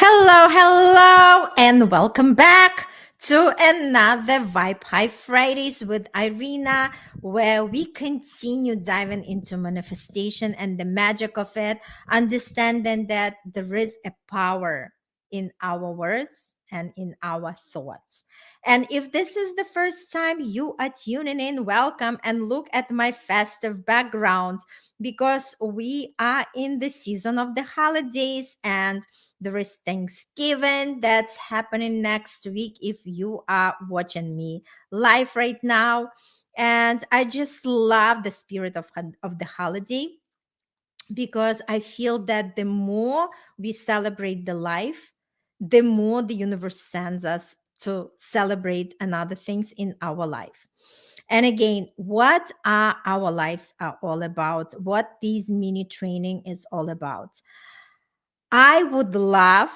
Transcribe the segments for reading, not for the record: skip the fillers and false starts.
Hello, and welcome back to another Vibe High Fridays with Irina, where we continue diving into manifestation and the magic of it, understanding that there is a power in our words and in our thoughts. And if this is the first time you are tuning in, welcome and look at my festive background because we are in the season of the holidays and there is Thanksgiving that's happening next week if you are watching me live right now. And I just love the spirit of the holiday because I feel that the more we celebrate the life, the more the universe sends us to celebrate another things in our life. And again, what are our lives are all about, what this mini training is all about. I would love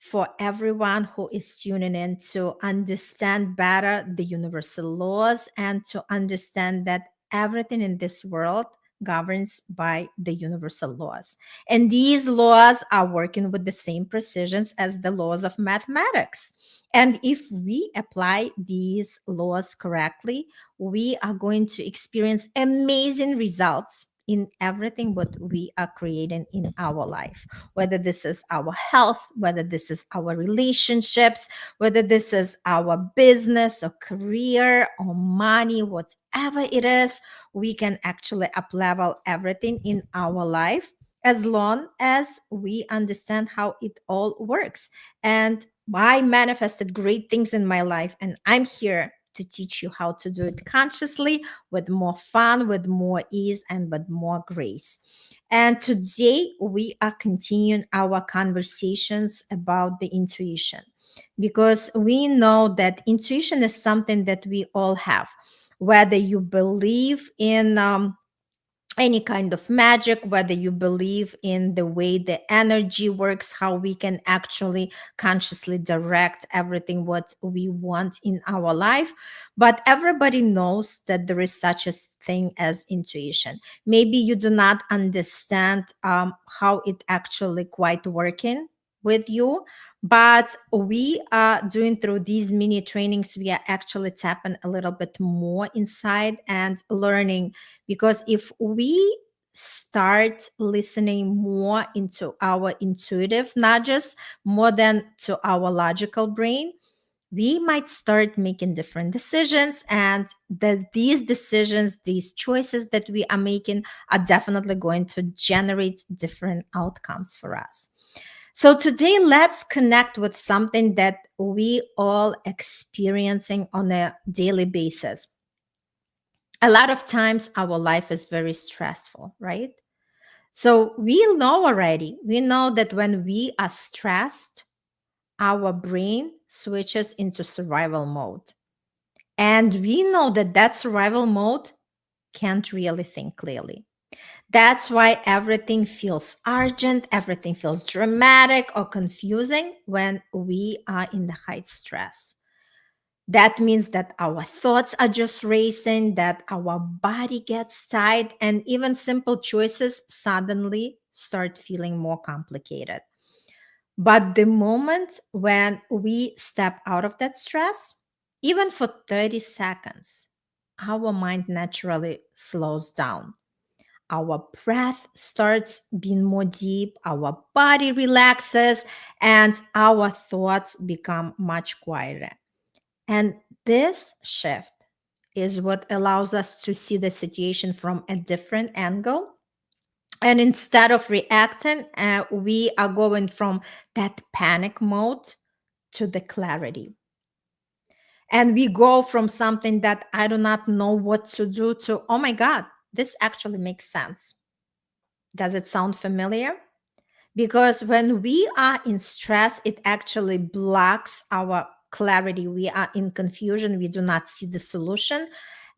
for everyone who is tuning in to understand better the universal laws and to understand that everything in this world governs by the universal laws. And these laws are working with the same precisions as the laws of mathematics. And if we apply these laws correctly, we are going to experience amazing results in everything what we are creating in our life, whether this is our health, whether this is our relationships, whether this is our business or career or money, whatever it is, we can actually up level everything in our life as long as we understand how it all works. And I manifested great things in my life, and I'm here to teach you how to do it consciously with more fun, with more ease, and with more grace. And today we are continuing our conversations about the intuition because we know that intuition is something that we all have, whether you believe in any kind of magic, whether you believe in the way the energy works, how we can actually consciously direct everything what we want in our life. But everybody knows that there is such a thing as intuition. Maybe you do not understand how it actually quite working with you, but we are doing through these mini trainings, we are actually tapping a little bit more inside and learning, because if we start listening more into our intuitive nudges more than to our logical brain, we might start making different decisions, and that these decisions, these choices that we are making are definitely going to generate different outcomes for us. So today, let's connect with something that we all experiencing on a daily basis. A lot of times our life is very stressful, right? So we know already, we know that when we are stressed, our brain switches into survival mode. And we know that that survival mode can't really think clearly. That's why everything feels urgent, everything feels dramatic or confusing when we are in the high stress. That means that our thoughts are just racing, that our body gets tight, and even simple choices suddenly start feeling more complicated. But the moment when we step out of that stress, even for 30 seconds, our mind naturally slows down. Our breath starts being more deep, our body relaxes, and our thoughts become much quieter. And this shift is what allows us to see the situation from a different angle. And instead of reacting, we are going from that panic mode to the clarity. And we go from something that I do not know what to do to, oh my God, this actually makes sense. Does it sound familiar? Because when we are in stress, it actually blocks our clarity. We are in confusion. We do not see the solution.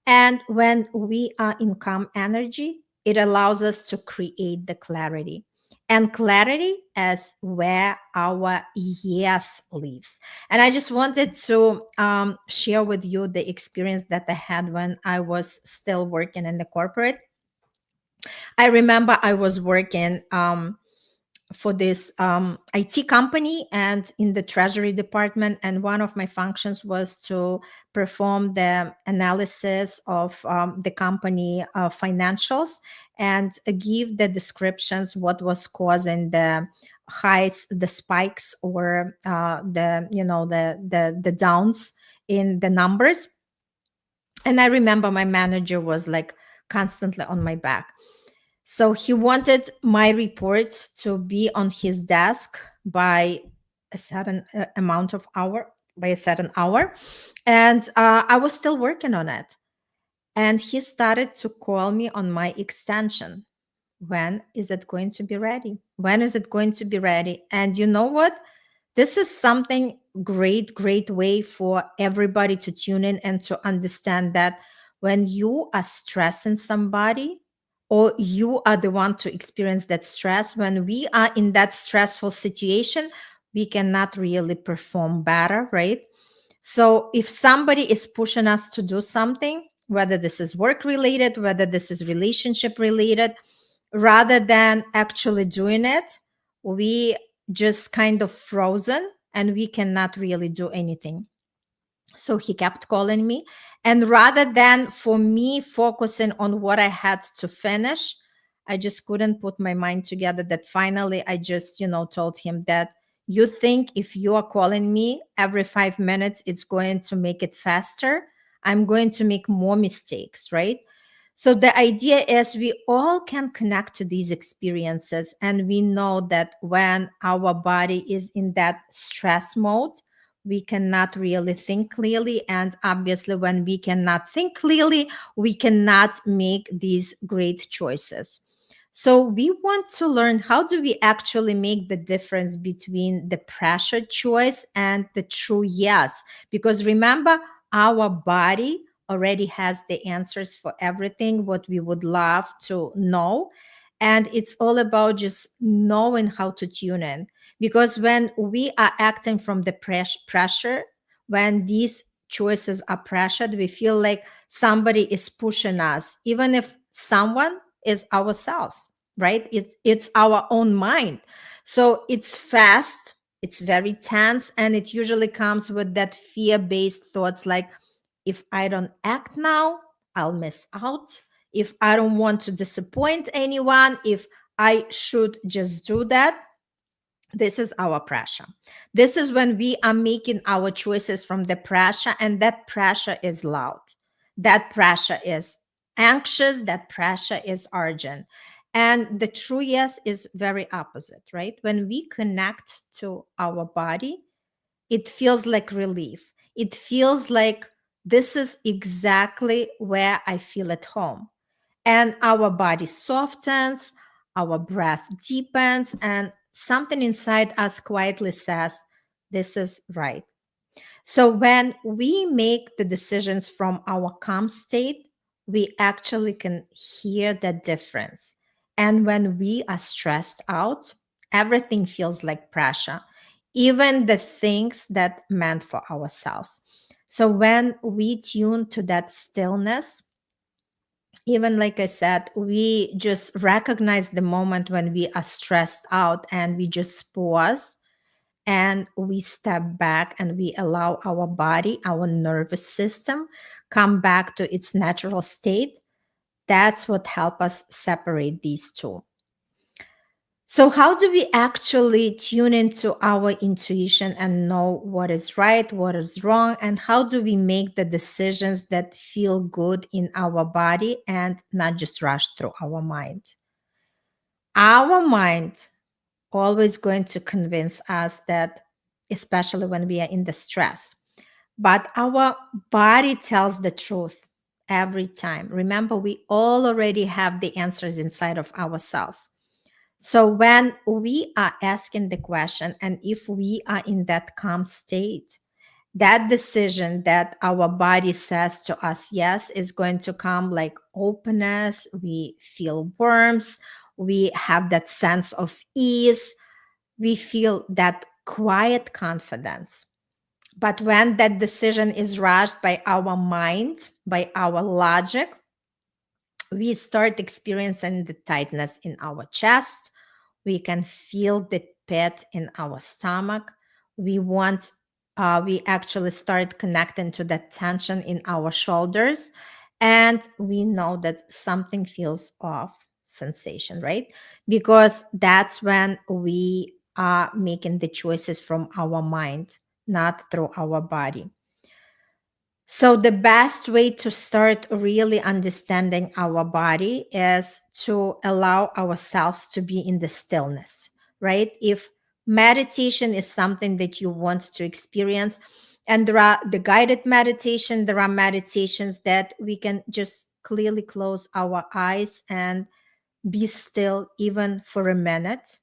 And when we are in calm energy, it allows us to create the clarity. And clarity is where our yes lives. And I just wanted to share with you the experience that I had when I was still working in the corporate. I remember I was working for this IT company and in the treasury department. And one of my functions was to perform the analysis of the company financials and give the descriptions what was causing the highs, the spikes, or the downs in the numbers. And I remember my manager was like constantly on my back. So he wanted my report to be on his desk by a certain amount of hour, by a certain hour. And I was still working on it. And he started to call me on my extension. When is it going to be ready? When is it going to be ready? And you know what? This is something great way for everybody to tune in and to understand that when you are stressing somebody, or you are the one to experience that stress, when we are in that stressful situation, we cannot really perform better, right? So if somebody is pushing us to do something, whether this is work related, whether this is relationship related, rather than actually doing it, we just kind of frozen and we cannot really do anything. So he kept calling me. And rather than for me focusing on what I had to finish, I just couldn't put my mind together that finally I just, told him that you think if you are calling me every 5 minutes, it's going to make it faster. I'm going to make more mistakes, right? So the idea is we all can connect to these experiences. And we know that when our body is in that stress mode, we cannot really think clearly. And obviously, when we cannot think clearly, we cannot make these great choices. So we want to learn, how do we actually make the difference between the pressure choice and the true yes? Because remember, our body already has the answers for everything what we would love to know. And it's all about just knowing how to tune in. Because when we are acting from the pressure, when these choices are pressured, we feel like somebody is pushing us, even if someone is ourselves, right? It's our own mind. So it's fast, it's very tense, and it usually comes with that fear-based thoughts like, if I don't act now, I'll miss out. If I don't want to disappoint anyone, if I should just do that, this is our pressure. This is when we are making our choices from the pressure, and that pressure is loud. That pressure is anxious. That pressure is urgent. And the true yes is very opposite, right? When we connect to our body, it feels like relief. It feels like this is exactly where I feel at home. And our body softens, our breath deepens, and something inside us quietly says, this is right. So when we make the decisions from our calm state, we actually can hear the difference. And when we are stressed out, everything feels like pressure, even the things that meant for ourselves. So when we tune to that stillness, even like I said, we just recognize the moment when we are stressed out and we just pause and we step back and we allow our body, our nervous system come back to its natural state. That's what help us separate these two. So how do we actually tune into our intuition and know what is right, what is wrong, and how do we make the decisions that feel good in our body and not just rush through our mind? Our mind always going to convince us that, especially when we are in the stress. But our body tells the truth every time. Remember, we all already have the answers inside of ourselves. So when we are asking the question, and if we are in that calm state, that decision that our body says to us yes is going to come like openness. We feel warmth. We have that sense of ease. We feel that quiet confidence. But when that decision is rushed by our mind, by our logic, we start experiencing the tightness in our chest. We can feel the pit in our stomach. We actually start connecting to that tension in our shoulders, and we know that something feels off sensation, right? Because that's when we are making the choices from our mind, not through our body. So, the best way to start really understanding our body is to allow ourselves to be in the stillness, right? If meditation is something that you want to experience, and there are the guided meditation, there are meditations that we can just clearly close our eyes and be still even for a minute.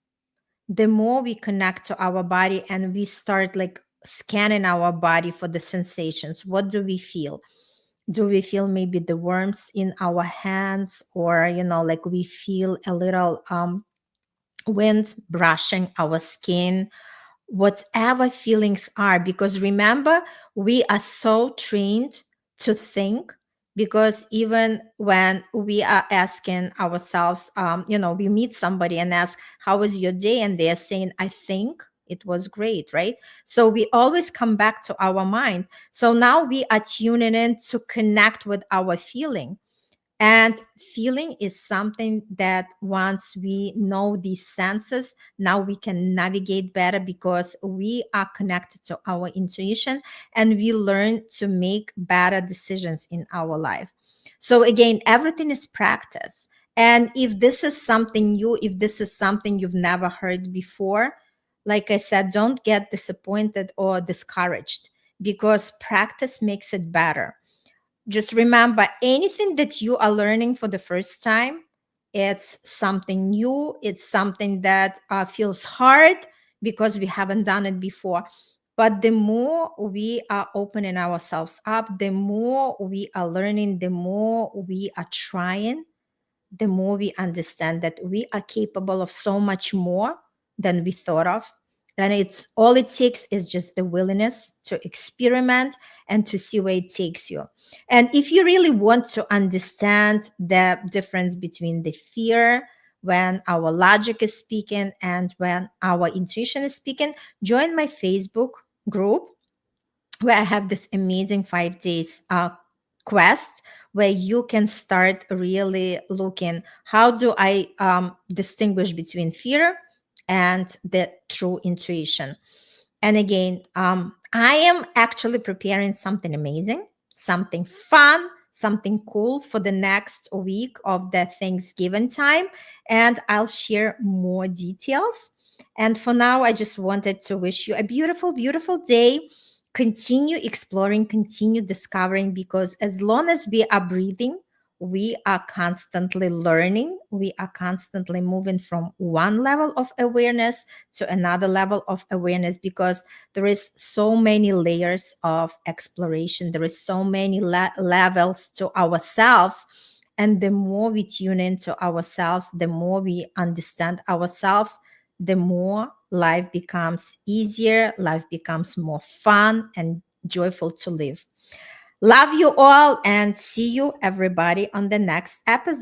The more we connect to our body and we start like scanning our body for the sensations, what do we feel? Do we feel maybe the warmth in our hands, or like we feel a little wind brushing our skin? Whatever feelings are, because remember, we are so trained to think, because even when we are asking ourselves, we meet somebody and ask, how was your day? And they're saying, I think it was great, right? So we always come back to our mind. So now we are tuning in to connect with our feeling. And feeling is something that once we know these senses, now we can navigate better, because we are connected to our intuition and we learn to make better decisions in our life. So, again, everything is practice. And if this is something new, if this is something you've never heard before, like I said, don't get disappointed or discouraged, because practice makes it better. Just remember, anything that you are learning for the first time, it's something new, it's something that feels hard because we haven't done it before. But the more we are opening ourselves up, the more we are learning, the more we are trying, the more we understand that we are capable of so much more than we thought of. And it's all it takes is just the willingness to experiment and to see where it takes you. And if you really want to understand the difference between the fear when our logic is speaking and when our intuition is speaking, join my Facebook group, where I have this amazing 5 days quest, where you can start really looking, how do I distinguish between fear and the true intuition. And again, I am actually preparing something amazing, something fun, something cool for the next week of the Thanksgiving time. And I'll share more details. And for now, I just wanted to wish you a beautiful, beautiful day. Continue exploring, continue discovering, because as long as we are breathing, we are constantly learning, we are constantly moving from one level of awareness to another level of awareness, because there is so many layers of exploration, there is so many levels to ourselves. And the more we tune into ourselves, the more we understand ourselves, the more life becomes easier, life becomes more fun and joyful to live. Love you all, and see you everybody on the next episode.